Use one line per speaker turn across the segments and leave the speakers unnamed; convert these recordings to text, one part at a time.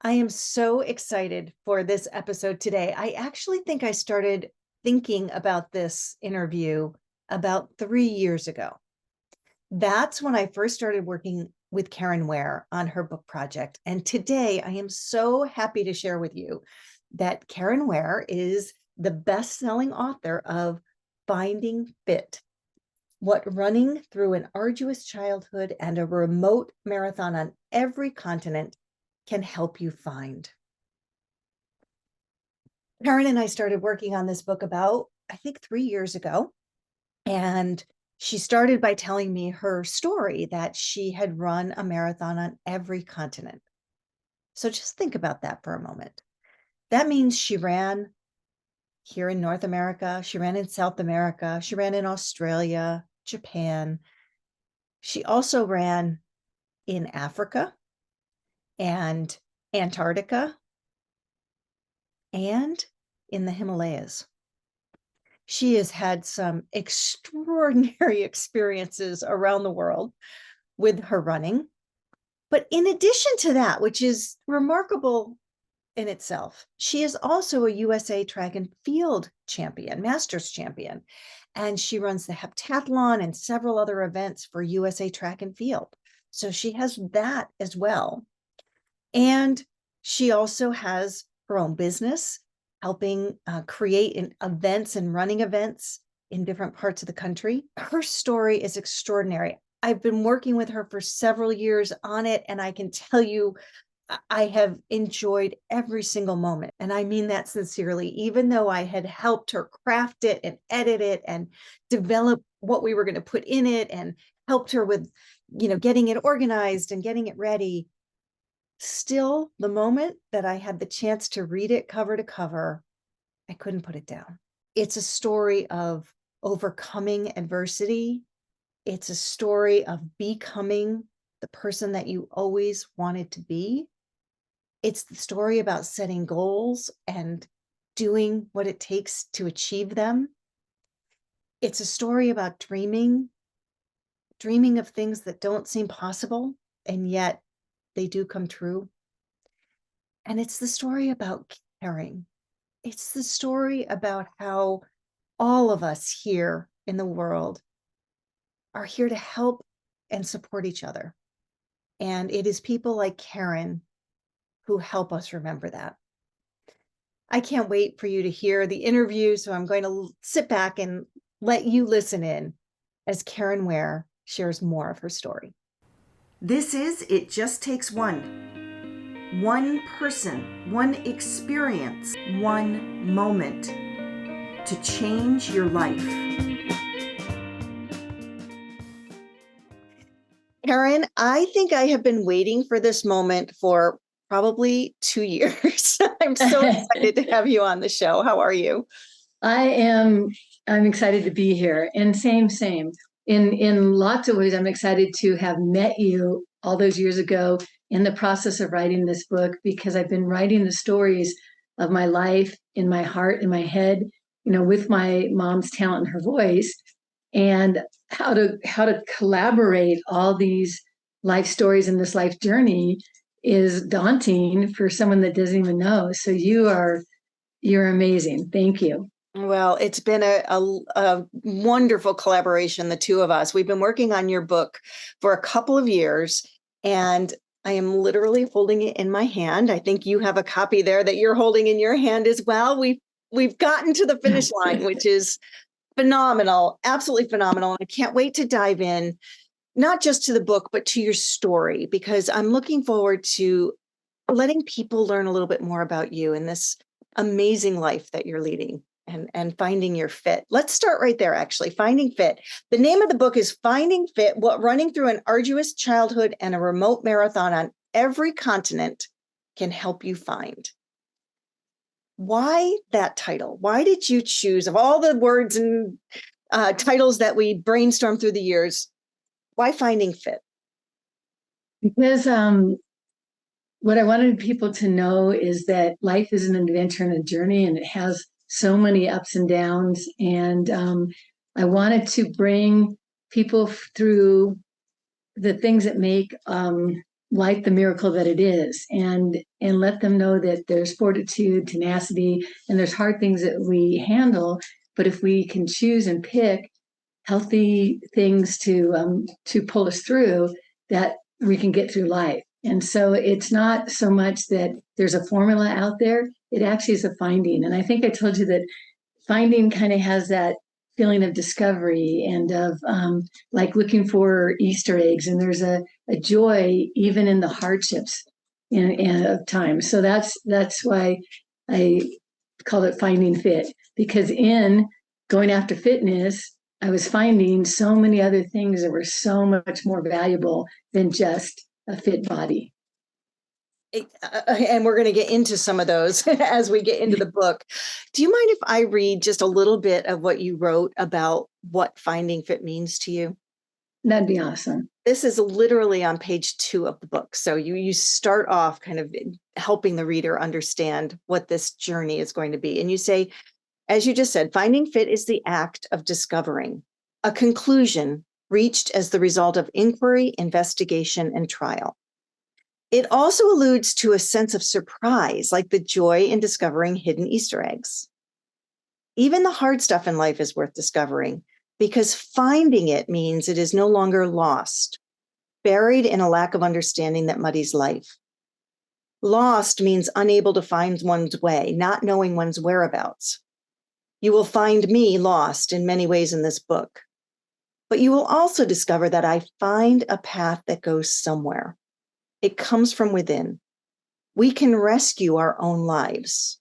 I am so excited for this episode today. I actually think I started thinking about this interview about 3 years ago. That's when I first started working with Caren Ware on her book project. And today I am so happy to share with you that Caren Ware is the best-selling author of Finding Fit: What Running Through an Arduous Childhood and a Remote Marathon on Every Continent Can Help You Find. Caren and I started working on this book about, I think, 3 years ago. And she started by telling me her story that she had run a marathon on every continent. So just think about that for a moment. That means she ran here in North America, she ran in South America, she ran in Australia, Japan. She also ran in Africa and Antarctica and in the Himalayas. She has had some extraordinary experiences around the world with her running. But in addition to that, which is remarkable in itself, she is also a USA track and field champion, masters champion. And she runs the heptathlon and several other events for USA track and field. So she has that as well. And she also has her own business, helping create events and running events in different parts of the country. Her story is extraordinary. I've been working with her for several years on it, and I can tell you, I have enjoyed every single moment. And I mean that sincerely, even though I had helped her craft it and edit it and develop what we were going to put in it and helped her with, getting it organized and getting it ready. Still, the moment that I had the chance to read it cover to cover, I couldn't put it down. It's a story of overcoming adversity. It's a story of becoming the person that you always wanted to be. It's the story about setting goals and doing what it takes to achieve them. It's a story about dreaming of things that don't seem possible, and yet they do come true. And it's the story about caring. It's the story about how all of us here in the world are here to help and support each other. And it is people like Caren who help us remember that. I can't wait for you to hear the interview, so I'm going to sit back and let you listen in as Caren Ware shares more of her story. This is It Just Takes One. One person, one experience, one moment to change your life. Caren, I think I have been waiting for this moment for probably 2 years. I'm so excited to have you on the show. How are you?
I'm excited to be here. And same. In lots of ways, I'm excited to have met you all those years ago in the process of writing this book, because I've been writing the stories of my life in my heart, in my head, with my mom's talent and her voice, and how to collaborate all these life stories in this life journey is daunting for someone that doesn't even know. So you're amazing. Thank you.
Well, it's been a wonderful collaboration, the two of us. We've been working on your book for a couple of years, and I am literally holding it in my hand. I think you have a copy there that you're holding in your hand as well. We've gotten to the finish line, which is phenomenal, absolutely phenomenal. I can't wait to dive in, not just to the book, but to your story, because I'm looking forward to letting people learn a little bit more about you and this amazing life that you're leading. And finding your fit. Let's start right there, actually. Finding Fit. The name of the book is Finding Fit: What Running Through an Arduous Childhood and a Remote Marathon on Every Continent Can Help You Find. Why that title? Why did you choose, of all the words and titles that we brainstormed through the years, why Finding Fit?
Because what I wanted people to know is that life is an adventure and a journey, and it has so many ups and downs. And I wanted to bring people through the things that make light the miracle that it is, and let them know that there's fortitude, tenacity, and there's hard things that we handle. But if we can choose and pick healthy things to pull us through, that we can get through life. And so it's not so much that there's a formula out there. It actually is a finding. And I think I told you that finding kind of has that feeling of discovery and of like looking for Easter eggs. And there's a joy even in the hardships of time. So that's why I called it Finding Fit, because in going after fitness, I was finding so many other things that were so much more valuable than just a fit body.
And we're going to get into some of those as we get into the book. Do you mind if I read just a little bit of what you wrote about what finding fit means to you?
That'd be awesome.
This is literally on page 2 of the book. So you start off kind of helping the reader understand what this journey is going to be. And you say, as you just said, finding fit is the act of discovering a conclusion reached as the result of inquiry, investigation, and trial. It also alludes to a sense of surprise, like the joy in discovering hidden Easter eggs. Even the hard stuff in life is worth discovering, because finding it means it is no longer lost, buried in a lack of understanding that muddies life. Lost means unable to find one's way, not knowing one's whereabouts. You will find me lost in many ways in this book, but you will also discover that I find a path that goes somewhere. It comes from within. We can rescue our own lives.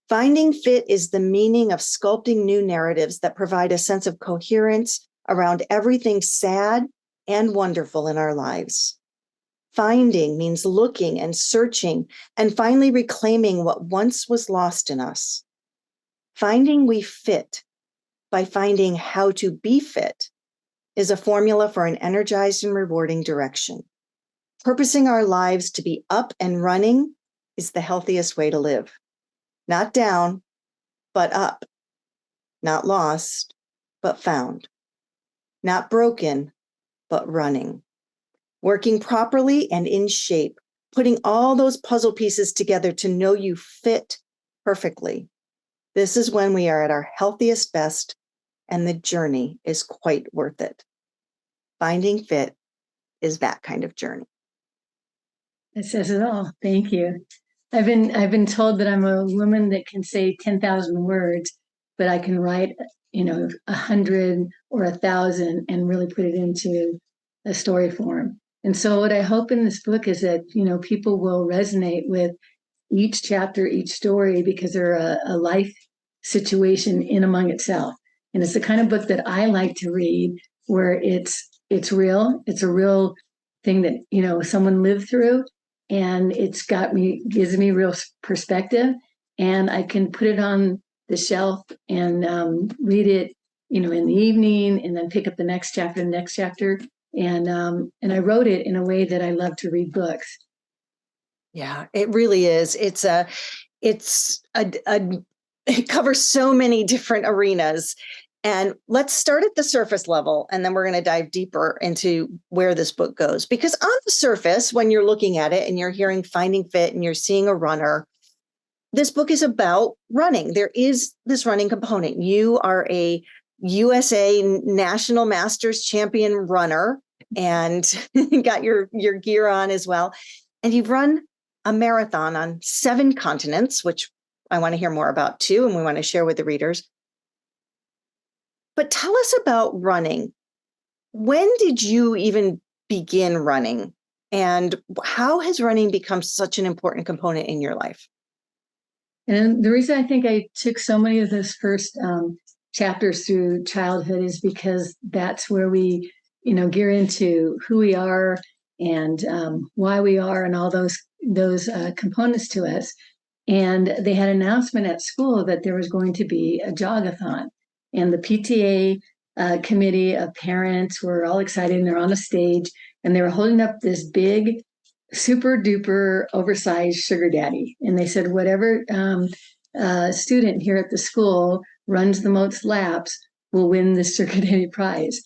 Finding fit is the meaning of sculpting new narratives that provide a sense of coherence around everything sad and wonderful in our lives. Finding means looking and searching and finally reclaiming what once was lost in us. Finding we fit by finding how to be fit is a formula for an energized and rewarding direction. Purposing our lives to be up and running is the healthiest way to live. Not down, but up. Not lost, but found. Not broken, but running. Working properly and in shape, putting all those puzzle pieces together to know you fit perfectly. This is when we are at our healthiest best, and the journey is quite worth it. Finding fit is that kind of journey.
It says it all. Thank you. I've been told that I'm a woman that can say 10,000 words, but I can write, 100 or 1,000 and really put it into a story form. And so what I hope in this book is that, people will resonate with each chapter, each story, because they're a life situation in among itself. And it's the kind of book that I like to read, where it's real. It's a real thing that, someone lived through, and gives me real perspective, and I can put it on the shelf and read it, in the evening, and then pick up the next chapter. And I wrote it in a way that I love to read books.
Yeah, it really is. It covers so many different arenas. And let's start at the surface level, and then we're going to dive deeper into where this book goes. Because on the surface, when you're looking at it and you're hearing Finding Fit and you're seeing a runner, this book is about running. There is this running component. You are a USA National Masters champion runner and got your gear on as well. And you've run a marathon on 7 continents, which I want to hear more about too, and we want to share with the readers. But tell us about running. When did you even begin running? And how has running become such an important component in your life?
And the reason I think I took so many of those first chapters through childhood is because that's where we, gear into who we are and why we are, and all those components to us. And they had an announcement at school that there was going to be a jogathon. And the PTA committee of parents were all excited, and they're on a stage, and they were holding up this big, super duper oversized sugar daddy. And they said, whatever student here at the school runs the most laps will win the sugar daddy prize.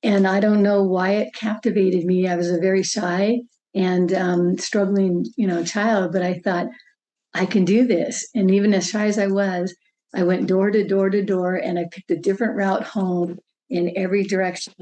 And I don't know why it captivated me. I was a very shy and struggling, child. But I thought, I can do this. And even as shy as I was, I went door to door to door, and I picked a different route home in every direction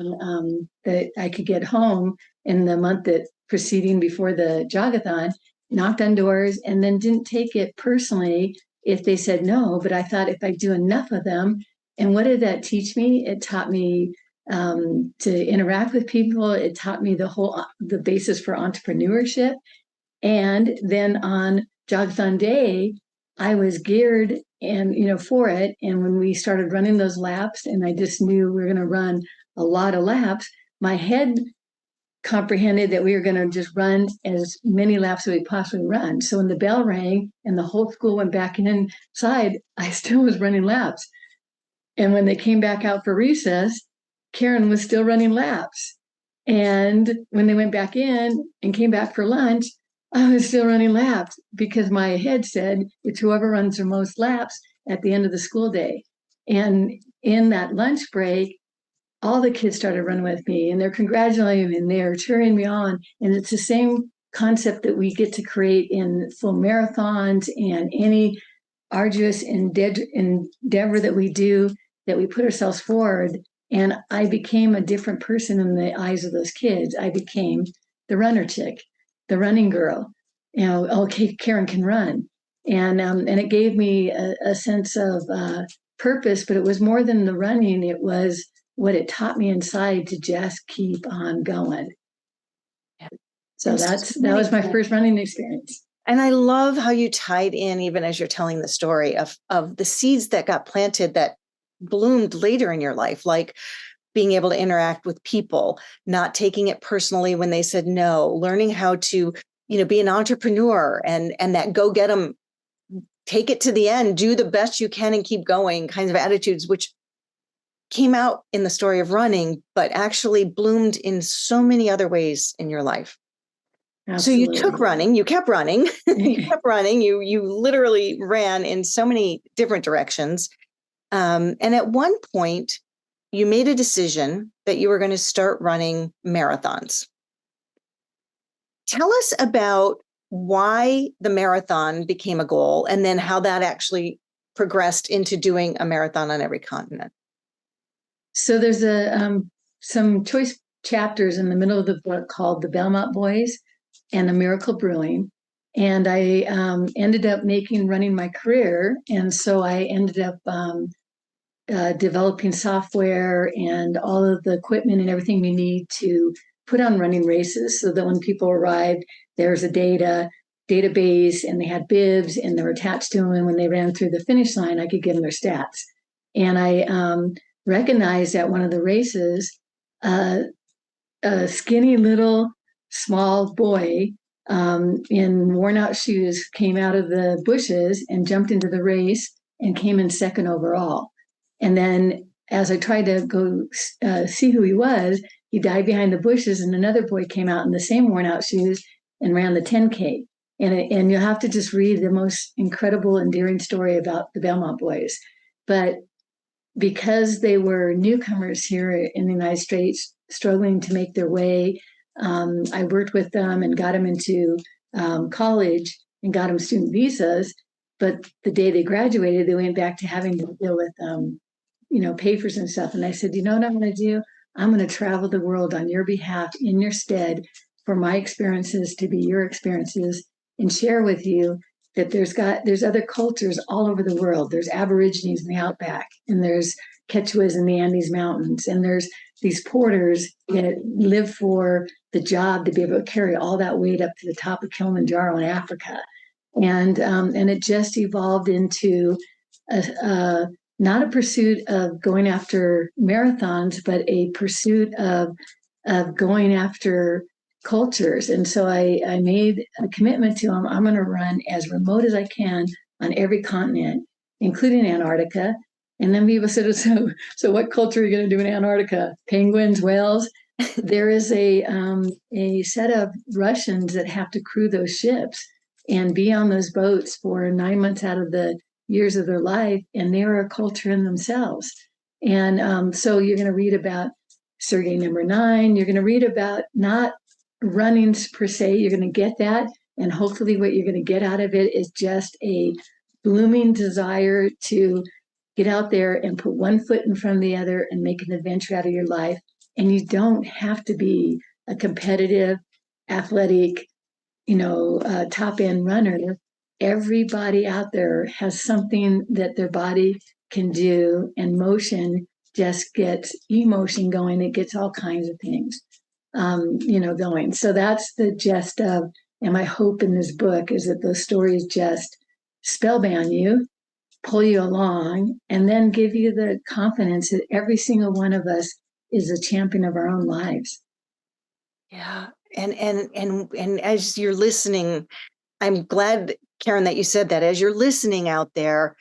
that I could get home in the month that preceding before the jogathon, knocked on doors, and then didn't take it personally if they said no. But I thought, if I do enough of them, and what did that teach me? It taught me to interact with people. It taught me the basis for entrepreneurship. And then on Jogathon Day, I was geared and for it. And when we started running those laps, and I just knew we were going to run a lot of laps, my head comprehended that we were going to just run as many laps as we possibly run. So when the bell rang and the whole school went back inside, I still was running laps. And when they came back out for recess, Caren was still running laps. And when they went back in and came back for lunch, I was still running laps, because my head said it's whoever runs the most laps at the end of the school day. And in that lunch break, all the kids started running with me, and they're congratulating me and they're cheering me on. And it's the same concept that we get to create in full marathons and any arduous endeavor that we do, that we put ourselves forward. And I became a different person in the eyes of those kids. I became the runner chick, the running girl. Okay, Caren can run. And it gave me a sense of purpose, but it was more than the running. It was what it taught me inside to just keep on going. So that was my first running experience.
And I love how you tied in, even as you're telling the story of the seeds that got planted that bloomed later in your life, like being able to interact with people, not taking it personally when they said no, learning how to, be an entrepreneur and that go get them, take it to the end, do the best you can and keep going kinds of attitudes, which came out in the story of running, but actually bloomed in so many other ways in your life. Absolutely. So you took running, you kept running, you literally ran in so many different directions. And at one point, you made a decision that you were going to start running marathons. Tell us about why the marathon became a goal, and then how that actually progressed into doing a marathon on every continent.
So there's some choice chapters in the middle of the book called The Belmont Boys and The Miracle Brewing. And I ended up making running my career. And so I ended up developing software and all of the equipment and everything we need to put on running races, so that when people arrived, there's a database, and they had bibs and they were attached to them. And when they ran through the finish line, I could give them their stats. And I recognized at one of the races, a skinny little small boy in worn out shoes came out of the bushes and jumped into the race and came in second overall. And then as I tried to go see who he was, he died behind the bushes, and another boy came out in the same worn out shoes and ran the 10K. And you'll have to just read the most incredible, endearing story about the Belmont Boys. But because they were newcomers here in the United States, struggling to make their way, I worked with them and got them into college and got them student visas. But the day they graduated, they went back to having to deal with, papers and stuff. And I said, you know what I'm going to do? I'm going to travel the world on your behalf, in your stead, for my experiences to be your experiences, and share with you that there's other cultures all over the world. There's Aborigines in the outback, and there's Quechuas in the Andes Mountains, and there's these porters that live for the job to be able to carry all that weight up to the top of Kilimanjaro in Africa. And it just evolved into not a pursuit of going after marathons, but a pursuit of going after cultures. And so I made a commitment to them. I'm going to run as remote as I can on every continent, including Antarctica. And then people said, so what culture are you going to do in Antarctica? Penguins, whales? There is a set of Russians that have to crew those ships and be on those boats for 9 months out of the years of their life, and they are a culture in themselves. And so you're going to read about Sergei number 9. You're going to read about not running per se. You're going to get that. And hopefully what you're going to get out of it is just a blooming desire to get out there and put one foot in front of the other and make an adventure out of your life. And you don't have to be a competitive, athletic, top end runner. Everybody out there has something that their body can do, and motion just gets emotion going. It gets all kinds of things, going. So that's the gist of, and my hope in this book is that those stories just spellbound you, pull you along, and then give you the confidence that every single one of us is a champion of our own lives.
Yeah. And as you're listening, I'm glad, Caren, that you said that. As you're listening out there,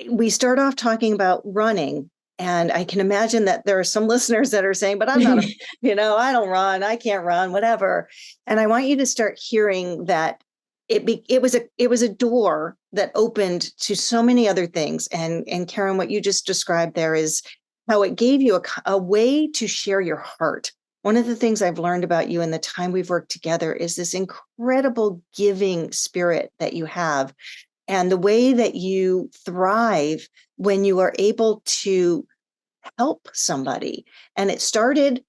we start off talking about running. And I can imagine that there are some listeners that are saying, but I'm not, I don't run, I can't run, whatever. And I want you to start hearing that it was a door that opened to so many other things. And Caren, what you just described there is how it gave you a way to share your heart. One of the things I've learned about you in the time we've worked together is this incredible giving spirit that you have, and the way that you thrive when you are able to help somebody. And it started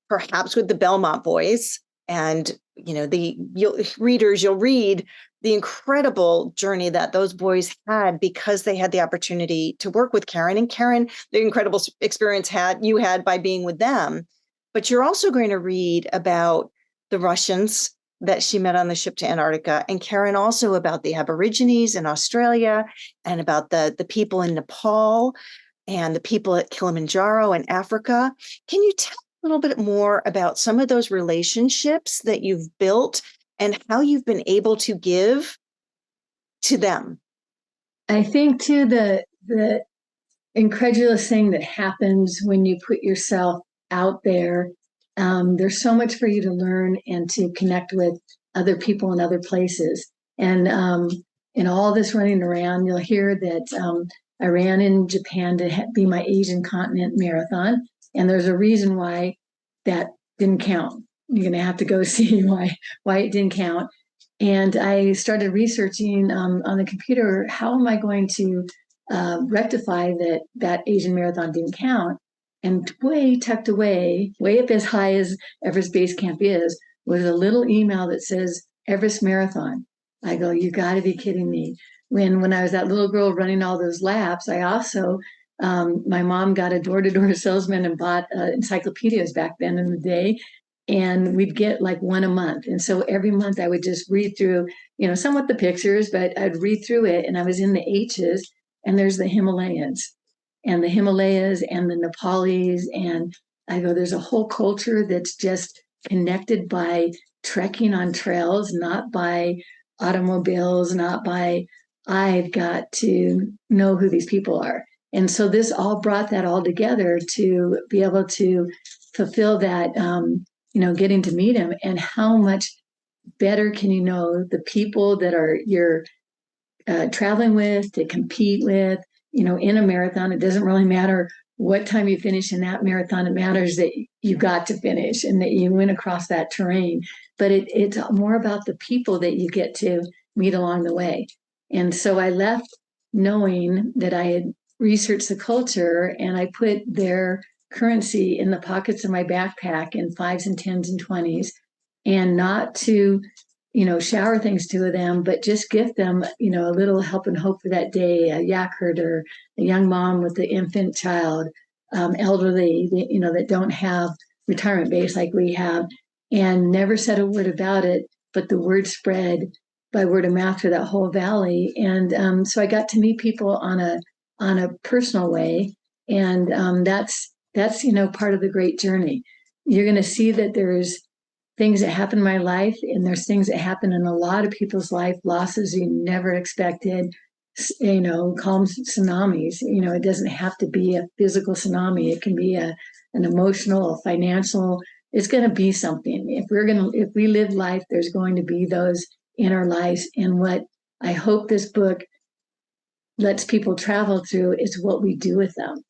perhaps with the Belmont boys, and you'll read the incredible journey that those boys had because they had the opportunity to work with Caren, and Caren, the incredible experience you had by being with them. But you're also going to read about the Russians that she met on the ship to Antarctica, and Caren also about the Aborigines in Australia, and about the people in Nepal, and the people at Kilimanjaro in Africa. Can you tell a little bit more about some of those relationships that you've built and how you've been able to give to them?
I think too, the incredulous thing that happens when you put yourself out there, there's so much for you to learn and to connect with other people in other places. And in all this running around, you'll hear that I ran in Japan to be my Asian continent marathon. And there's a reason why that didn't count. You're going to have to go see why it didn't count. And I started researching on the computer, how am I going to rectify that Asian marathon didn't count? And way tucked away, way up as high as Everest Base Camp is, was a little email that says Everest Marathon. I go, you got to be kidding me. When I was that little girl running all those laps, I also, my mom got a door-to-door salesman and bought encyclopedias back then in the day. And we'd get like one a month. And so every month I would just read through, somewhat the pictures, but I'd read through it. And I was in the H's, and there's the Himalayas and the Nepalese. And I go, there's a whole culture that's just connected by trekking on trails, not by automobiles, not by, I've got to know who these people are. And so this all brought that all together to be able to fulfill that, getting to meet him. And how much better can you know the people that you're traveling with, to compete with, in a marathon. It doesn't really matter what time you finish in that marathon. It matters that you got to finish and that you went across that terrain. But it's more about the people that you get to meet along the way. And so I left knowing that I had researched the culture, and I put their currency in the pockets of my backpack in 5s and 10s and 20s, and not to shower things to them, but just give them, a little help and hope for that day. A yak herder, a young mom with the infant child, elderly, that don't have retirement base like we have, and never said a word about it, but the word spread by word of mouth through that whole valley. And so I got to meet people on a personal way, and that's part of the great journey. You're going to see that there's things that happen in my life, and there's things that happen in a lot of people's life, losses you never expected, calm tsunamis. It doesn't have to be a physical tsunami. It can be an emotional, a financial. It's going to be something. If we live life, there's going to be those in our lives. And what I hope this book lets people travel through is what we do with them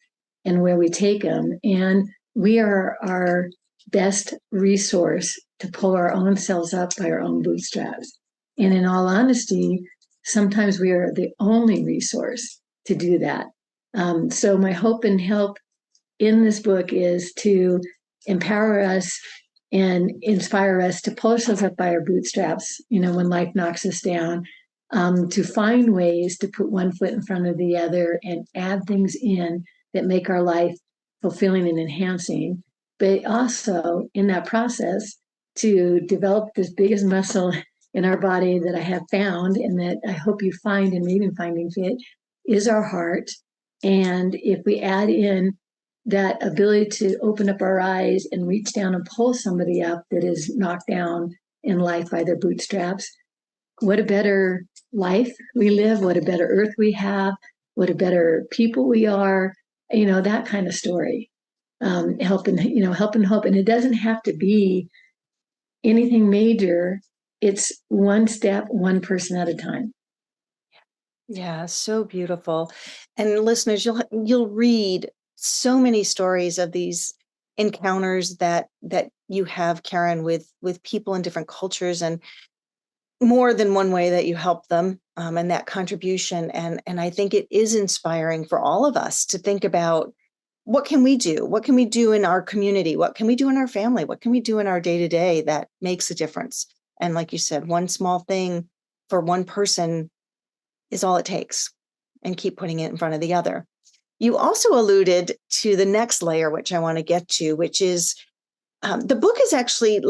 and where we take them. And we are our best resource to pull our own selves up by our own bootstraps. And in all honesty, sometimes we are the only resource to do that. So my hope and help in this book is to empower us and inspire us to pull ourselves up by our bootstraps, when life knocks us down, to find ways to put one foot in front of the other and add things in that make our life fulfilling and enhancing, but also in that process to develop this biggest muscle in our body that I have found and that I hope you find in Reading Finding Fit is our heart. And if we add in that ability to open up our eyes and reach down and pull somebody up that is knocked down in life by their bootstraps, what a better life we live, what a better earth we have, what a better people we are, that kind of story. Help and hope. And it doesn't have to be anything major. It's one step, one person at a time.
Yeah, so beautiful. And listeners, you'll read so many stories of these encounters that you have, Caren, with people in different cultures, and more than one way that you help them, and that contribution. And I think it is inspiring for all of us to think about, what can we do? What can we do in our community? What can we do in our family? What can we do in our day-to-day that makes a difference? And like you said, one small thing for one person is all it takes, and keep putting it in front of the other. You also alluded to the next layer, which I want to get to, which is the book is actually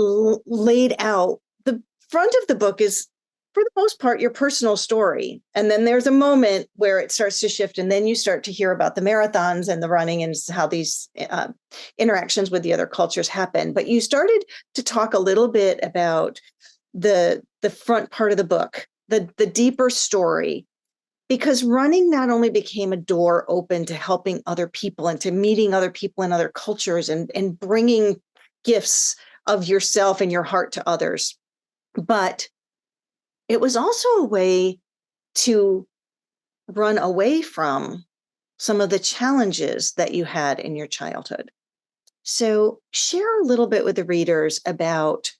laid out. The front of the book is, for the most part, your personal story. And then there's a moment where it starts to shift, and then you start to hear about the marathons and the running and how these interactions with the other cultures happen. But you started to talk a little bit about the front part of the book, the deeper story, because running not only became a door open to helping other people and to meeting other people in other cultures and bringing gifts of yourself and your heart to others, but it was also a way to run away from some of the challenges that you had in your childhood. So share a little bit with the readers about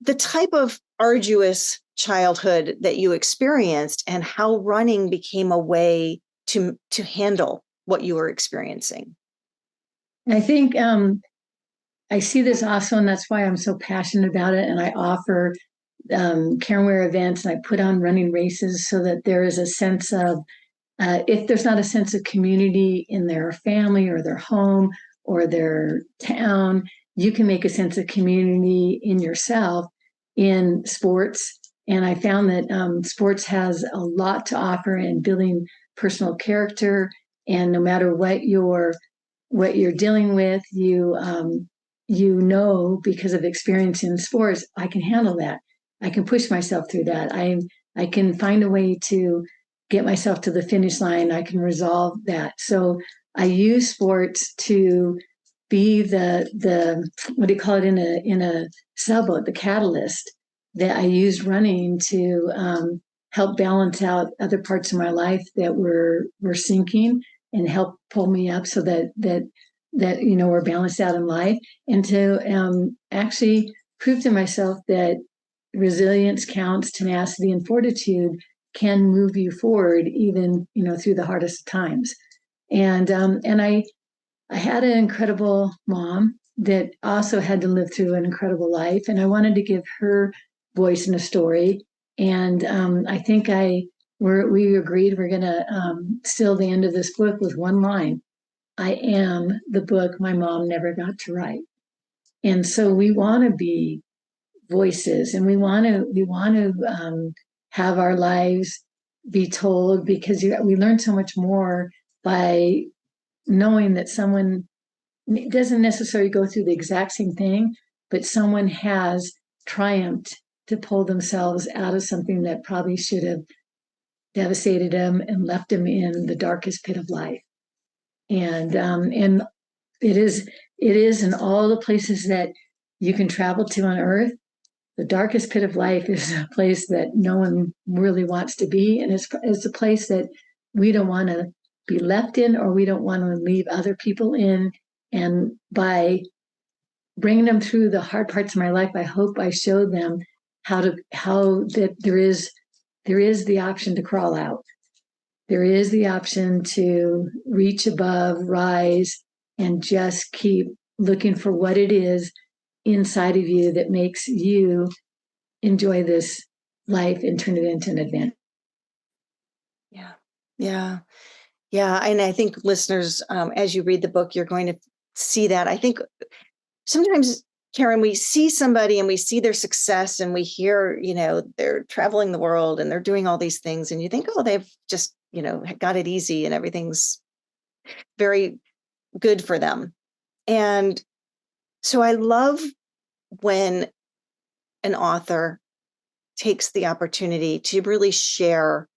the type of arduous childhood that you experienced and how running became a way to handle what you were experiencing.
I think I see this also, and that's why I'm so passionate about it. And I offer Caren Ware events, and I put on running races so that there is a sense of, if there's not a sense of community in their family or their home or their town, you can make a sense of community in yourself in sports. And I found that sports has a lot to offer in building personal character. And no matter what you're dealing with, because of experience in sports, I can handle that. I can push myself through that. I can find a way to get myself to the finish line. I can resolve that. So I use sports to be the what do you call it in a sailboat, the catalyst that I used running to help balance out other parts of my life that were sinking and help pull me up so that we're balanced out in life, and to actually prove to myself that resilience counts, tenacity and fortitude can move you forward even through the hardest times. And I had an incredible mom that also had to live through an incredible life, and I wanted to give her voice in a story. And I think we agreed we're going to seal the end of this book with one line: I am the book my mom never got to write. And so we want to be voices, and we want to have our lives be told, because we learn so much more by knowing that someone doesn't necessarily go through the exact same thing, but someone has triumphed to pull themselves out of something that probably should have devastated them and left them in the darkest pit of life. And it is in all the places that you can travel to on earth. The darkest pit of life is a place that no one really wants to be, and it's a place that we don't want to be left in, or we don't want to leave other people in. And by bringing them through the hard parts of my life, I hope I showed them how that there is the option to crawl out. There is the option to reach above, rise, and just keep looking for what it is inside of you that makes you enjoy this life and turn it into an adventure.
Yeah. Yeah. Yeah. And I think listeners, as you read the book, you're going to see that. I think sometimes, Caren, we see somebody and we see their success and we hear, they're traveling the world and they're doing all these things. And you think, oh, they've just, got it easy and everything's very good for them. And so I love when an author takes the opportunity to really share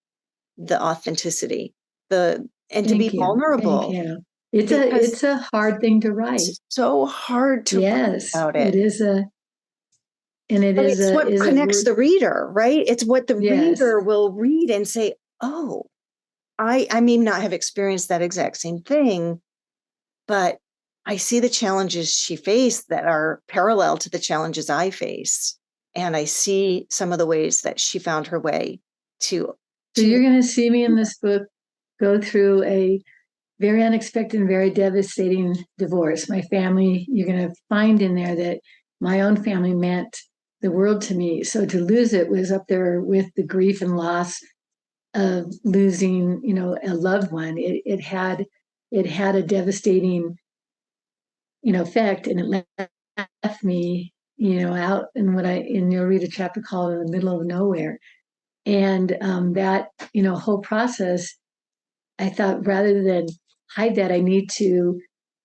the authenticity, and to be vulnerable.
Thank you. It's a hard thing to write.
It's so hard to write about it. It's what connects the reader, right? It's what the reader will read and say, oh, I may not have experienced that exact same thing, but I see the challenges she faced that are parallel to the challenges I face. And I see some of the ways that she found her way to.
So you're going to see me in this book go through a very unexpected and very devastating divorce. My family, you're going to find in there that my own family meant the world to me. So to lose it was up there with the grief and loss of losing, a loved one. It had a devastating, effect, and it left me, out in you'll read a chapter called "In the Middle of Nowhere," and that whole process. I thought rather than hide that, I need to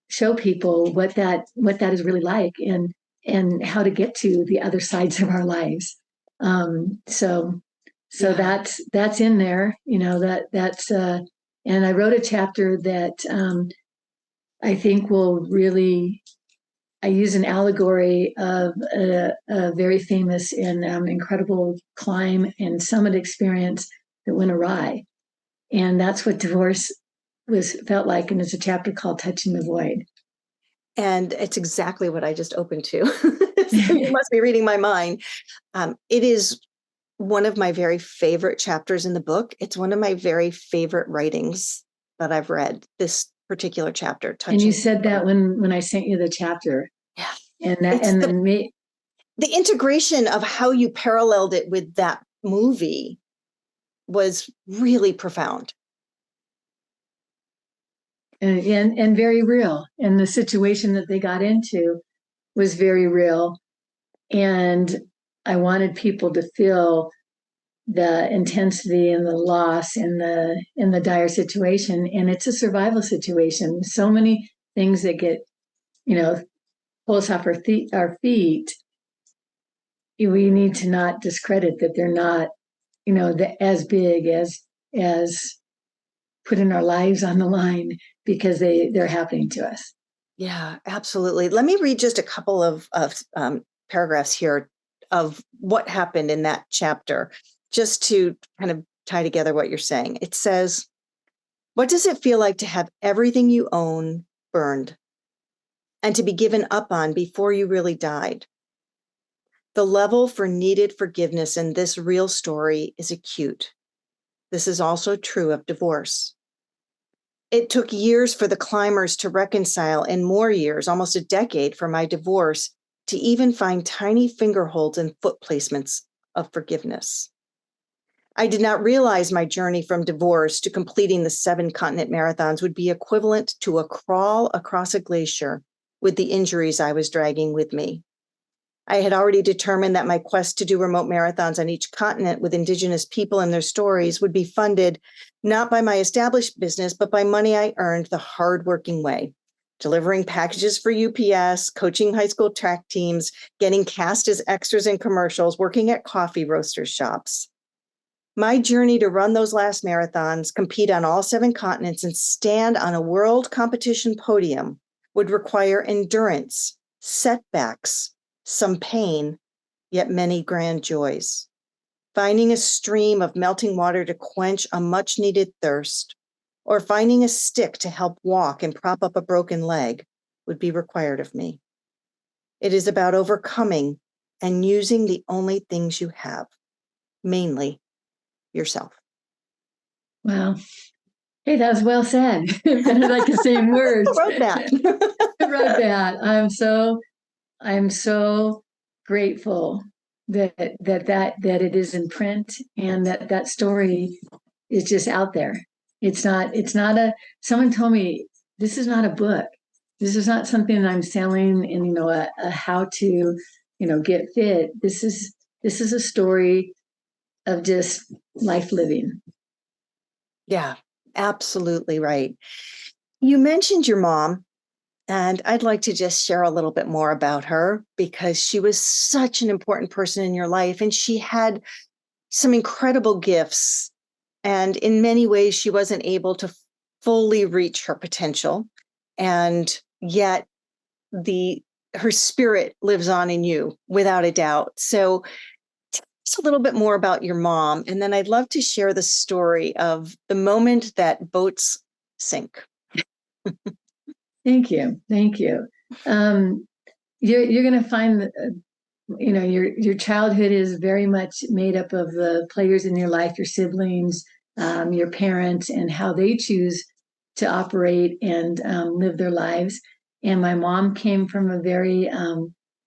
show people what that is really like, and how to get to the other sides of our lives. So that's in there, that's and I wrote a chapter that I think will really. I use an allegory of a very famous and incredible climb and summit experience that went awry, and that's what divorce felt like. And it's a chapter called "Touching the Void."
And it's exactly what I just opened to. So you must be reading my mind. It is one of my very favorite chapters in the book. It's one of my very favorite writings that I've read, this particular chapter.
And you said that when I sent you the chapter.
Yeah.
And
the integration of how you paralleled it with that movie was really profound.
And very real. And the situation that they got into was very real. And I wanted people to feel the intensity and the loss and the dire situation. And it's a survival situation. So many things that get, pull us off our feet. We need to not discredit that they're not, as big as putting our lives on the line, because they're happening to us.
Yeah, absolutely. Let me read just a couple of paragraphs here of what happened in that chapter, just to kind of tie together what you're saying. It says, what does it feel like to have everything you own burned and to be given up on before you really died? The level for needed forgiveness in this real story is acute. This is also true of divorce. It took years for the climbers to reconcile, and more years, almost a decade, for my divorce to even find tiny finger holds and foot placements of forgiveness. I did not realize my journey from divorce to completing the 7-continent marathons would be equivalent to a crawl across a glacier with the injuries I was dragging with me. I had already determined that my quest to do remote marathons on each continent with Indigenous people and their stories would be funded not by my established business, but by money I earned the hardworking way, delivering packages for UPS, coaching high school track teams, getting cast as extras in commercials, working at coffee roasters shops. My journey to run those last marathons, compete on all 7 continents, and stand on a world competition podium would require endurance, setbacks, some pain, yet many grand joys. Finding a stream of melting water to quench a much-needed thirst, or finding a stick to help walk and prop up a broken leg would be required of me. It is about overcoming and using the only things you have, mainly yourself.
Wow. Hey, that was well said. Better like the same words.
Who wrote that?
I wrote that. I'm so grateful that it is in print and that story is just out there. It's not someone told me this is not a book. This is not something that I'm selling in, a how to, get fit. This is a story of just life living.
Yeah, absolutely right. You mentioned your mom, and I'd like to just share a little bit more about her because she was such an important person in your life, and she had some incredible gifts. And in many ways, she wasn't able to fully reach her potential. And yet her spirit lives on in you without a doubt. So tell us a little bit more about your mom. And then I'd love to share the story of the moment that boats sink.
Thank you. Thank you. You're going to find that, your childhood is very much made up of the players in your life, your siblings, your parents, and how they choose to operate and live their lives. And my mom came from a very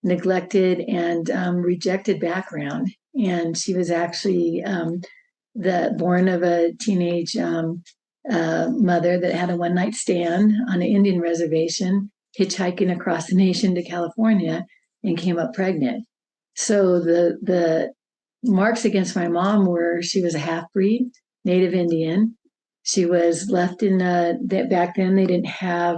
neglected and rejected background, and she was actually born of a teenage mother that had a one night stand on an Indian reservation, hitchhiking across the nation to California, and came up pregnant. So the marks against my mom were she was a half breed, Native Indian. She was left in back then they didn't have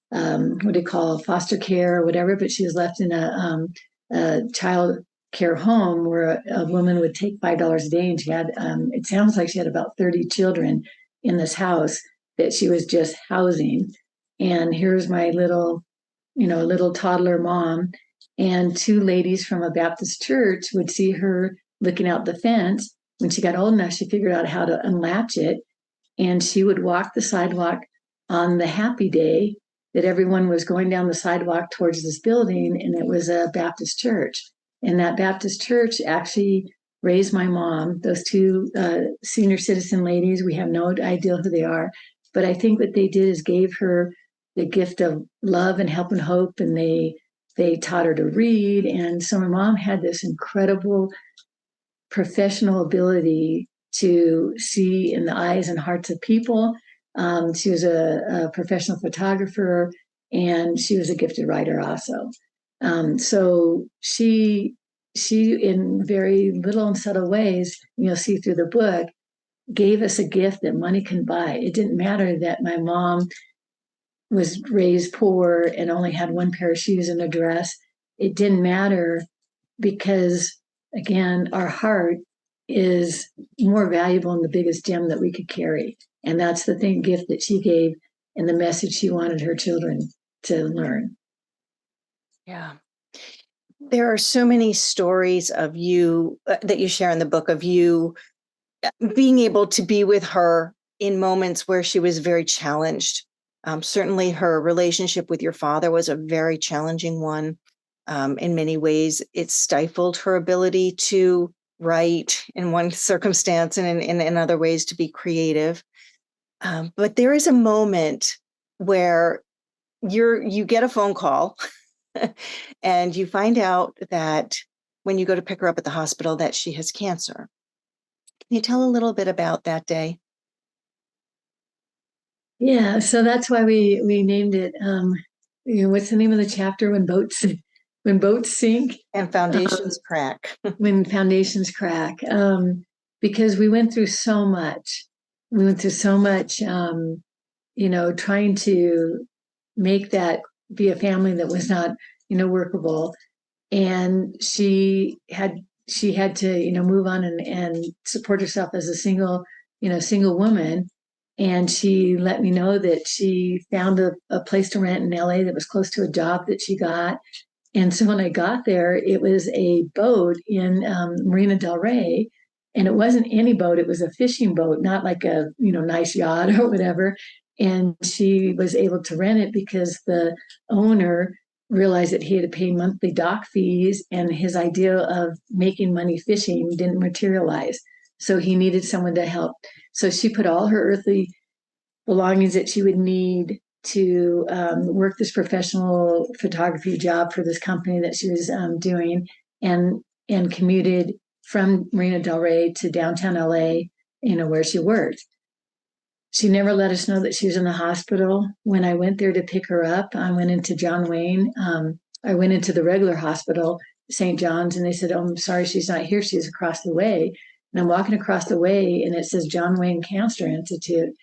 what do you call foster care or whatever, but she was left in a child care home where a woman would take $5 a day, and she had it sounds like she had about 30 children in this house that she was just housing. And here's my little toddler mom, and two ladies from a Baptist church would see her looking out the fence. When she got old enough, she figured out how to unlatch it, and she would walk the sidewalk on the happy day that everyone was going down the sidewalk towards this building, and it was a Baptist church. And that Baptist church actually raised my mom. Those two senior citizen ladies, we have no idea who they are, but I think what they did is gave her the gift of love and help and hope, and they taught her to read. And so my mom had this incredible professional ability to see in the eyes and hearts of people. She was a professional photographer, and she was a gifted writer also. So she in very little and subtle ways, you'll see through the book, gave us a gift that money can buy. It didn't matter that my mom was raised poor and only had one pair of shoes and a dress. It didn't matter because, again, our heart is more valuable and the biggest gem that we could carry. And that's the gift that she gave and the message she wanted her children to learn.
Yeah. There are so many stories of you that you share in the book of you being able to be with her in moments where she was very challenged. Certainly her relationship with your father was a very challenging one. In many ways, it stifled her ability to write in one circumstance and in other ways to be creative. But there is a moment where you get a phone call and you find out that when you go to pick her up at the hospital that she has cancer. Can you tell a little bit about that day?
Yeah, so that's why we named it. What's the name of the chapter when boats sink
And foundations crack.
when foundations crack? Because we went through so much. We went through so much. Trying to make that be a family that was not workable, and she had to move on and support herself as a single woman. And she let me know that she found a place to rent in LA that was close to a job that she got. And so when I got there, it was a boat in Marina del Rey, and it wasn't any boat, it was a fishing boat, not like a nice yacht or whatever. And she was able to rent it because the owner realized that he had to pay monthly dock fees, and his idea of making money fishing didn't materialize. So he needed someone to help. So she put all her earthly belongings that she would need to work this professional photography job for this company that she was doing, and commuted from Marina Del Rey to downtown LA, where she worked. She never let us know that she was in the hospital. When I went there to pick her up, I went into John Wayne. I went into the regular hospital, St. John's, and they said, "Oh, I'm sorry, she's not here. She's across the way." And I'm walking across the way, and it says John Wayne Cancer Institute.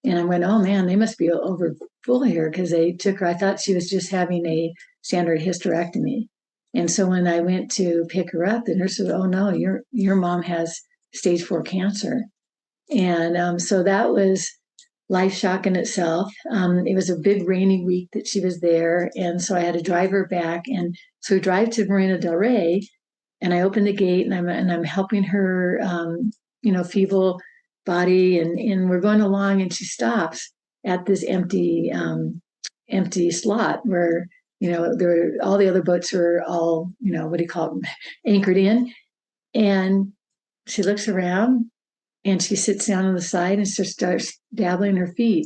And I went, "Oh man, they must be over full here," because they took her. I thought she was just having a standard hysterectomy. And so when I went to pick her up, the nurse said, "Oh no, your mom has stage 4 cancer." And so that was life shock in itself. It was a big rainy week that she was there, and so I had to drive her back. And so we drive to Marina Del Rey, and I open the gate, and I'm helping her, feeble body, and we're going along, and she stops at this empty slot where all the other boats are all what do you call them, anchored in, and she looks around and she sits down on the side and starts dabbling her feet,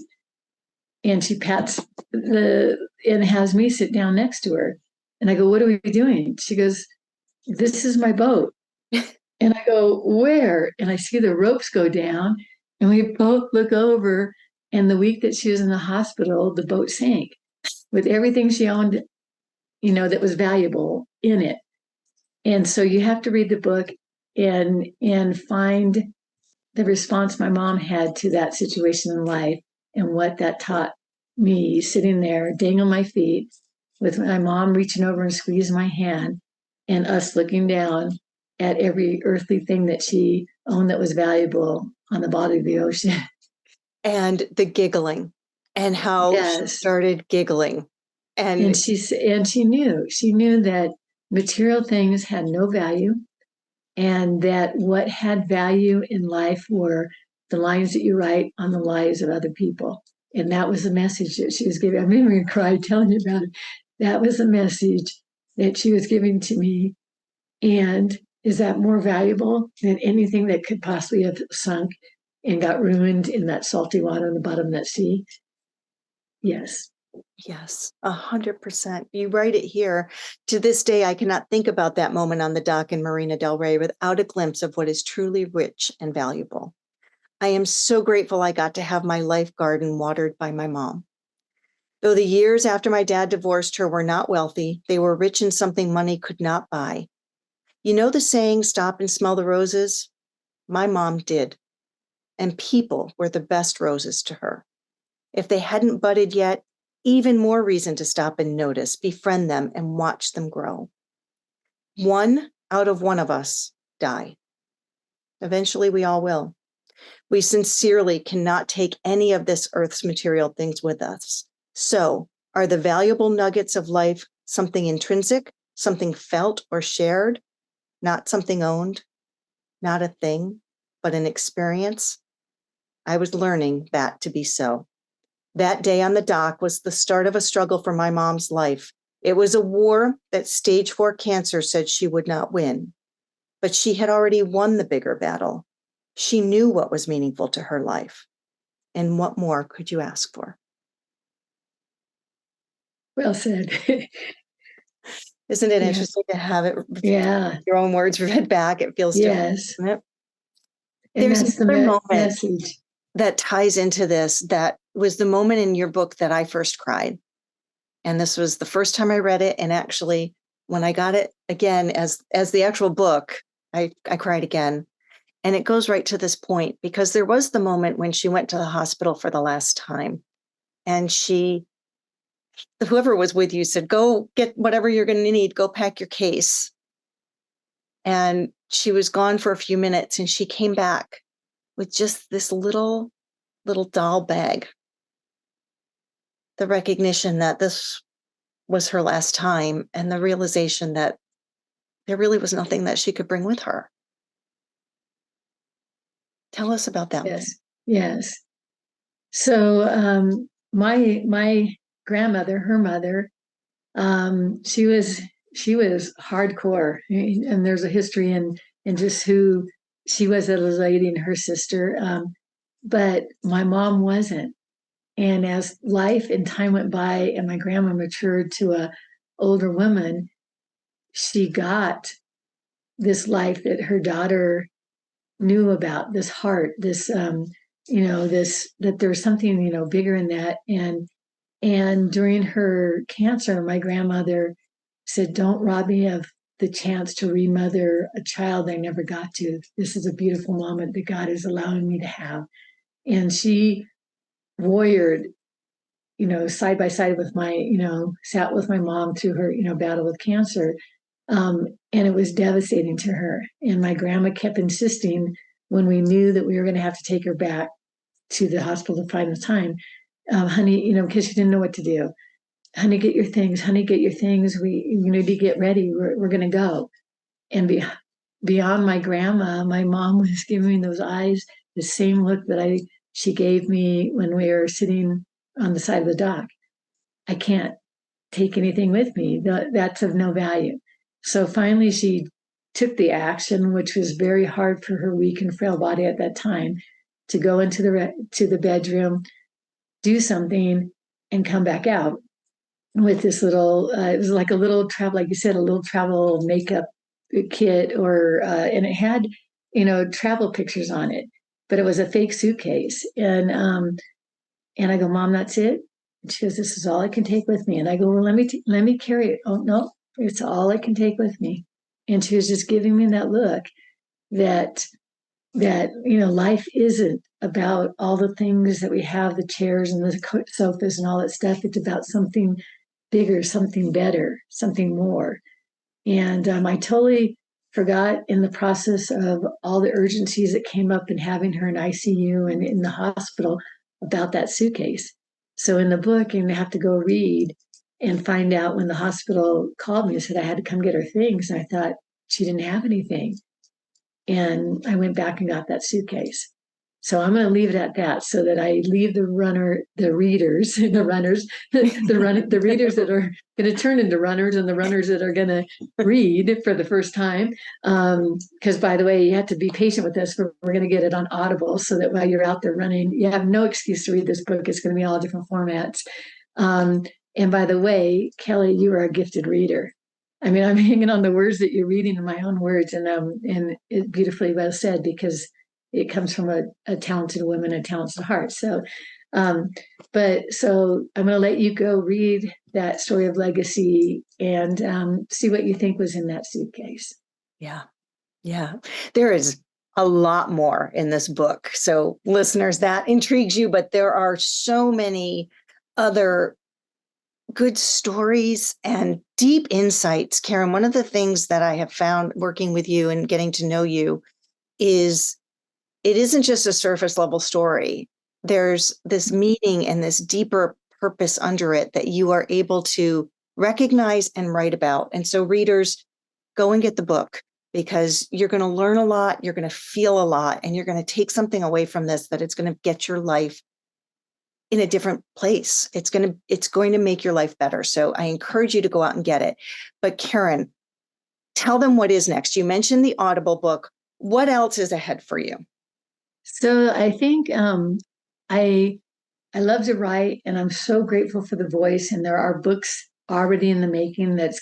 and she pats and has me sit down next to her, and I go, "What are we doing?" She goes, "This is my boat." And I go, "Where?" And I see the ropes go down, and we both look over. And the week that she was in the hospital, the boat sank with everything she owned, that was valuable in it. And so you have to read the book and find the response my mom had to that situation in life, and what that taught me, sitting there dangling my feet with my mom reaching over and squeezing my hand, and us looking down at every earthly thing that she owned that was valuable on the bottom of the ocean.
And the giggling, and how she
Yes.
started giggling. And
she knew that material things had no value, and that what had value in life were the lines that you write on the lives of other people. And that was the message that she was giving. I'm even going to cry telling you about it. That was the message that she was giving to me. And is that more valuable than anything that could possibly have sunk and got ruined in that salty water on the bottom of that sea? Yes.
yes, 100%. You write it here. To this day, I cannot think about that moment on the dock in Marina Del Rey without a glimpse of what is truly rich and valuable. I am so grateful I got to have my life garden watered by my mom. Though the years after my dad divorced her were not wealthy, they were rich in something money could not buy. You know the saying, stop and smell the roses? My mom did. And people were the best roses to her. If they hadn't budded yet, even more reason to stop and notice, befriend them, and watch them grow. One out of one of us die. Eventually, we all will. We sincerely cannot take any of this earth's material things with us. So, are the valuable nuggets of life something intrinsic, something felt or shared, not something owned, not a thing, but an experience? I was learning that to be so. That day on the dock was the start of a struggle for my mom's life. It was a war that stage 4 cancer said she would not win. But she had already won the bigger battle. She knew what was meaningful to her life. And what more could you ask for?
Well said.
Isn't it
Yeah.
interesting to have it,
Yeah.
your own words read back? It feels different,
Yes.
doesn't it?
And
There's
that's
another moment
message.
that ties into this. That was the moment in your book that I first cried. And this was the first time I read it. And actually, when I got it again as the actual book, I cried again. And it goes right to this point, because there was the moment when she went to the hospital for the last time. And whoever was with you said, go get whatever you're going to need, go pack your case. And she was gone for a few minutes, and she came back with just this little doll bag. The recognition that this was her last time, and the realization that there really was nothing that she could bring with her. Tell us about that.
Yes. Yes. So my grandmother, her mother, She was hardcore, and there's a history in just who she was as a lady and her sister. But my mom wasn't. And as life and time went by, and my grandma matured to a older woman, she got this life that her daughter knew about, this heart, this this that there was something bigger in that. And during her cancer, my grandmother said, "Don't rob me of the chance to remother a child I never got to. This is a beautiful moment that God is allowing me to have." And she warriored, side by side with sat with my mom through her, battle with cancer. And it was devastating to her. And my grandma kept insisting when we knew that we were going to have to take her back to the hospital to find the time, honey, because she didn't know what to do. Honey, get your things. Honey, get your things. You need to get ready. We're going to go. And beyond my grandma, my mom was giving me those eyes, the same look that she gave me when we were sitting on the side of the dock. I can't take anything with me. That's of no value. So finally, she took the action, which was very hard for her weak and frail body at that time, to go into the bedroom, do something, and come back out with this little. It was like a little travel, like you said, a little travel makeup kit, and it had travel pictures on it, but it was a fake suitcase. And I go, "Mom, that's it?" And she goes, "This is all I can take with me." And I go, "Well, let me carry it." "Oh no, it's all I can take with me." And she was just giving me that look that life isn't about all the things that we have, the chairs and the sofas and all that stuff. It's about something bigger, something better, something more. And I totally forgot in the process of all the urgencies that came up in having her in ICU and in the hospital about that suitcase. So in the book, you have to go read and find out when the hospital called me and said I had to come get her things. And I thought she didn't have anything. And I went back and got that suitcase. So I'm going to leave it at that, so that I leave the readers, the readers that are going to turn into runners, and the runners that are going to read for the first time. Because by the way, you have to be patient with us. We're going to get it on Audible, so that while you're out there running, you have no excuse to read this book. It's going to be all different formats. And by the way, Kelli, you are a gifted reader. I mean, I'm hanging on the words that you're reading in my own words, and it's beautifully well said, because it comes from a talented woman, a talented heart. So, so I'm going to let you go read that story of legacy and see what you think was in that suitcase.
Yeah. Yeah. There is a lot more in this book. So listeners, that intrigues you, but there are so many other good stories and deep insights. Caren, one of the things that I have found working with you and getting to know you is it isn't just a surface level story. There's this meaning and this deeper purpose under it that you are able to recognize and write about. And so readers, go and get the book, because you're going to learn a lot, you're going to feel a lot, and you're going to take something away from this that it's going to get your life in a different place. It's going to make your life better. So I encourage you to go out and get it. But Caren, tell them what is next. You mentioned the Audible book. What else is ahead for you?
So I think I love to write, and I'm so grateful for the voice. And there are books already in the making that's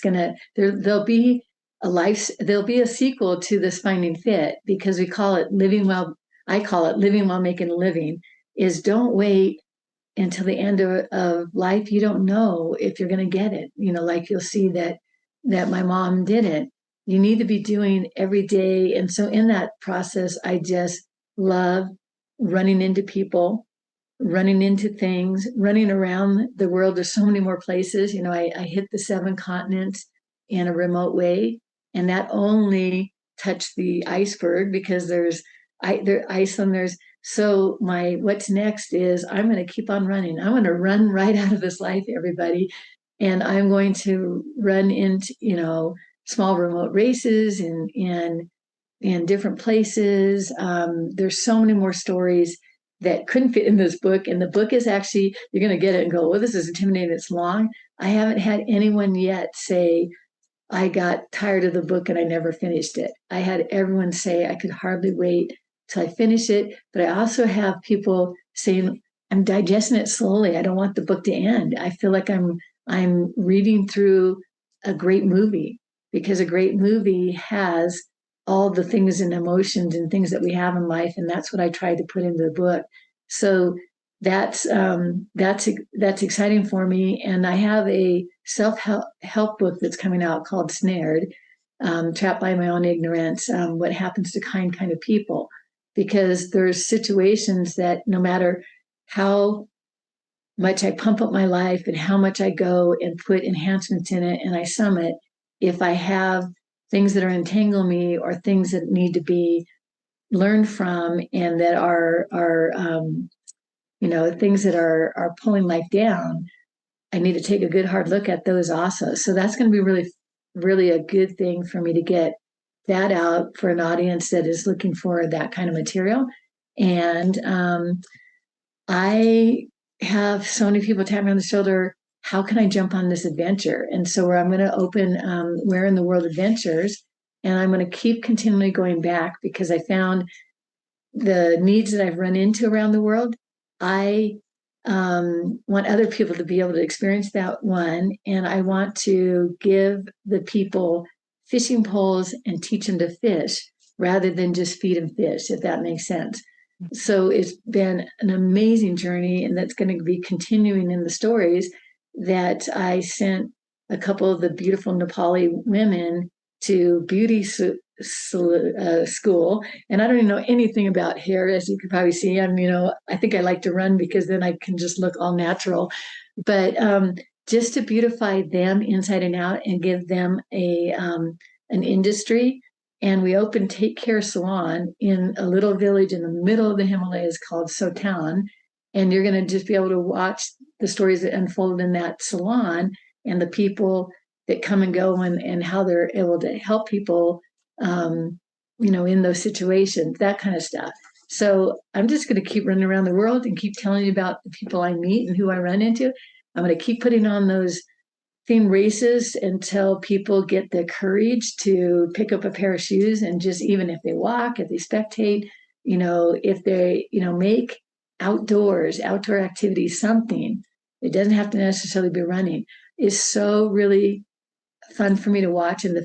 there'll be a sequel to this Finding Fit, because we call it Living Well. I call it Living While Making a Living. Is don't wait until the end of life. You don't know if you're going to get it. Like you'll see that my mom didn't. You need to be doing every day. And so in that process, I just love running into people, running into things, running around the world. There's so many more places. I hit the 7 continents in a remote way, and that only touched the iceberg, because there's Iceland. So what's next is I'm going to keep on running. I'm going to run right out of this life, everybody. And I'm going to run into, small remote races in different places. There's so many more stories that couldn't fit in this book. And the book is actually, you're going to get it and go, "Well, this is intimidating. It's long." I haven't had anyone yet say, I got tired of the book and I never finished it. I had everyone say I could hardly wait till I finish it. But I also have people saying, I'm digesting it slowly. I don't want the book to end. I feel like I'm reading through a great movie, because a great movie has all the things and emotions and things that we have in life. And that's what I tried to put into the book. So that's exciting for me. And I have a self-help book that's coming out called Snared, Trapped by My Own Ignorance, What Happens to Kind of People. Because there's situations that no matter how much I pump up my life and how much I go and put enhancements in it and I sum it, if I have things that are entangle me or things that need to be learned from and that are things that are pulling life down, I need to take a good hard look at those also. So that's going to be really, really a good thing for me to get that out for an audience that is looking for that kind of material. And I have so many people tap me on the shoulder. How can I jump on this adventure? And so where I'm going to open Where in the World Adventures, and I'm going to keep continually going back because I found the needs that I've run into around the world. I want other people to be able to experience that one. And I want to give the people fishing poles and teach them to fish rather than just feed them fish, if that makes sense. So it's been an amazing journey, and that's going to be continuing in the stories that I sent a couple of the beautiful Nepali women to beauty school, and I don't even know anything about hair, as you could probably see. I think I like to run because then I can just look all natural. But just to beautify them inside and out and give them an industry. And we opened Take Care Salon in a little village in the middle of the Himalayas called Sotan. And you're going to just be able to watch the stories that unfold in that salon and the people that come and go and how they're able to help people, in those situations, that kind of stuff. So I'm just going to keep running around the world and keep telling you about the people I meet and who I run into. I'm going to keep putting on those theme races until people get the courage to pick up a pair of shoes and just, even if they walk, if they spectate, if they, make outdoor activities something. It doesn't have to necessarily be running. Is so really fun for me to watch. And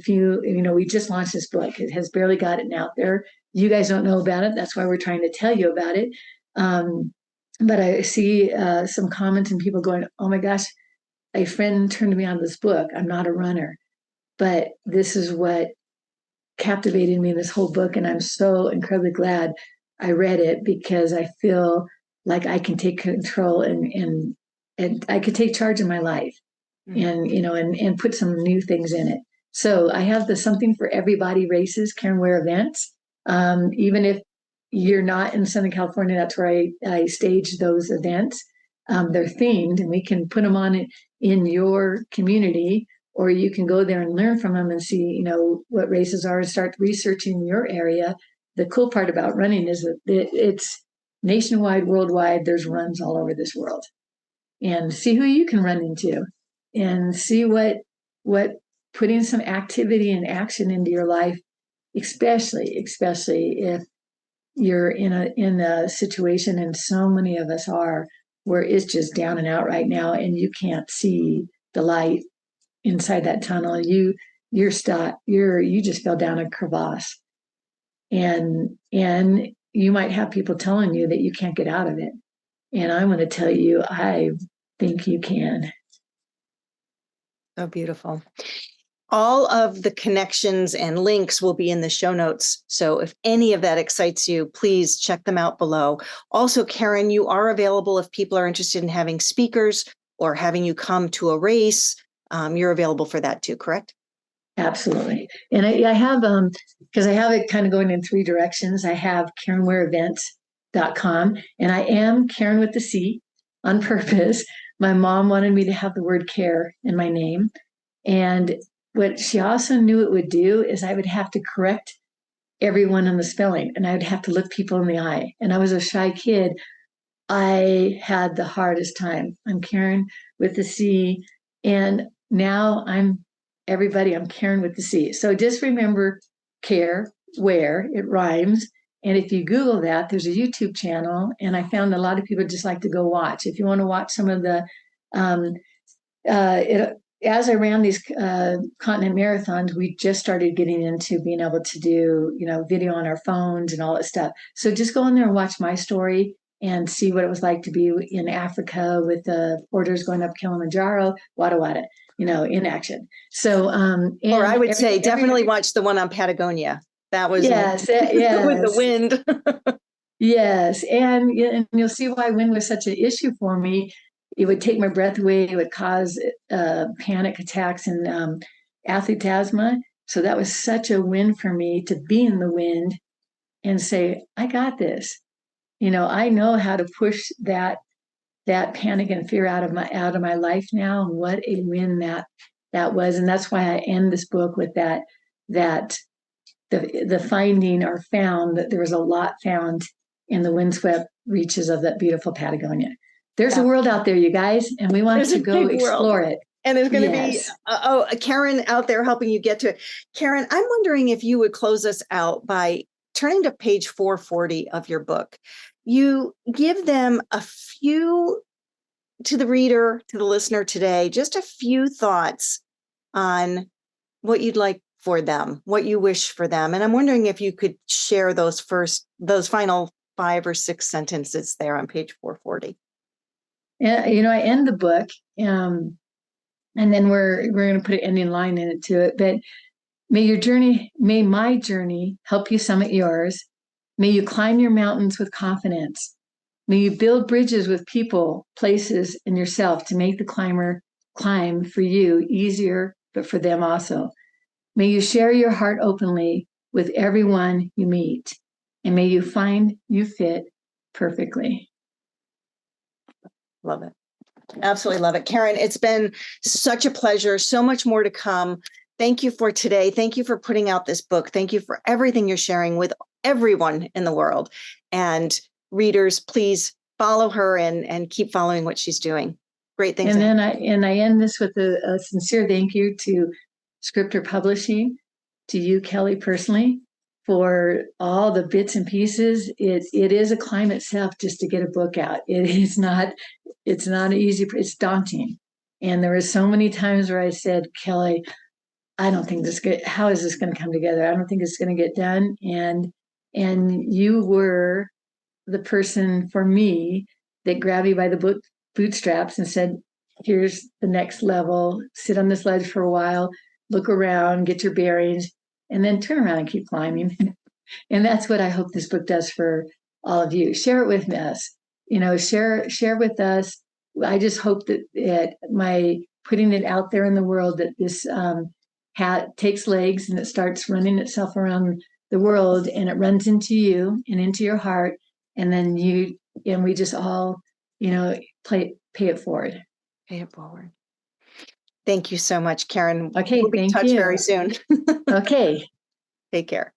we just launched this book. It has barely gotten out there. You guys don't know about it. That's why we're trying to tell you about it. But I see some comments and people going, oh my gosh, a friend turned me on to this book. I'm not a runner, but this is what captivated me in this whole book. And I'm so incredibly glad I read it, because I feel like I can take control and I could take charge of my life and put some new things in it. So I have the Something for Everybody races, Caren Ware events. Even if you're not in Southern California, that's where I stage those events. They're themed, and we can put them on in your community, or you can go there and learn from them and see, what races are and start researching your area. The cool part about running is that it's nationwide, worldwide. There's runs all over this world, and see who you can run into, and see what putting some activity and action into your life, especially if you're in a situation, and so many of us are, where it's just down and out right now, and you can't see the light inside that tunnel. You're stuck. You just fell down a crevasse, and you might have people telling you that you can't get out of it. And I want to tell you, I think you can.
So beautiful. All of the connections and links will be in the show notes. So if any of that excites you, please check them out below. Also, Caren, you are available if people are interested in having speakers or having you come to a race. You're available for that too, correct?
Absolutely. And I have, because I have it kind of going in three directions. I have CarenWareEvents.com, and I am Caren with the C on purpose. My mom wanted me to have the word care in my name. And what she also knew it would do is I would have to correct everyone on the spelling, and I would have to look people in the eye. And I was a shy kid. I had the hardest time. I'm Caren with the C. And now I'm Caren with the C. So just remember Care, Where, it rhymes. And if you Google that, there's a YouTube channel. And I found a lot of people just like to go watch. If you want to watch some of the, as I ran these continent marathons, we just started getting into being able to do, video on our phones and all that stuff. So just go in there and watch my story and see what it was like to be in Africa with the porters going up Kilimanjaro, Wada Wada, in action. So,
or I would say definitely watch the one on Patagonia. That was
yes,
with the wind.
Yes, and you'll see why wind was such an issue for me. It would take my breath away. It would cause panic attacks and athlete asthma. So that was such a win for me to be in the wind and say, I got this. I know how to push that panic and fear out of my life now. What a win that was. And that's why I end this book with that the finding or found that there was a lot found in the windswept reaches of that beautiful Patagonia. There's a world out there, you guys, and we want to go explore it.
And there's going to be Caren out there helping you get to it. Caren, I'm wondering if you would close us out by turning to page 440 of your book. You give them to the reader, to the listener today, just a few thoughts on what you'd like for them, what you wish for them. And I'm wondering if you could share those final 5 or 6 sentences there on page 440.
Yeah, I end the book, and then we're going to put an ending line in it to it. But may my journey help you summit yours. May you climb your mountains with confidence. May you build bridges with people, places, and yourself to make the climb for you easier, but for them also. May you share your heart openly with everyone you meet, and may you find you fit perfectly.
Love it. Absolutely love it. Caren, it's been such a pleasure. So much more to come. Thank you for today. Thank you for putting out this book. Thank you for everything you're sharing with everyone in the world. And readers, please follow her and keep following what she's doing. Great things.
And then I end this with a sincere thank you to Scriptor Publishing, to you, Kelli, personally, for all the bits and pieces. It is a climb itself just to get a book out. It's not easy. It's daunting. And there were so many times where I said, Kelli, I don't think how is this going to come together? I don't think it's going to get done. And you were the person for me that grabbed me by the bootstraps and said, here's the next level, sit on this ledge for a while, look around, get your bearings, and then turn around and keep climbing. And that's what I hope this book does for all of you. Share it with us. Share with us. I just hope that my putting it out there in the world, that this takes legs and it starts running itself around the world, and it runs into you and into your heart, and then we just all, pay it forward.
Pay it forward. Thank you so much, Caren.
Okay,
we'll be in touch very soon.
Okay.
Take care.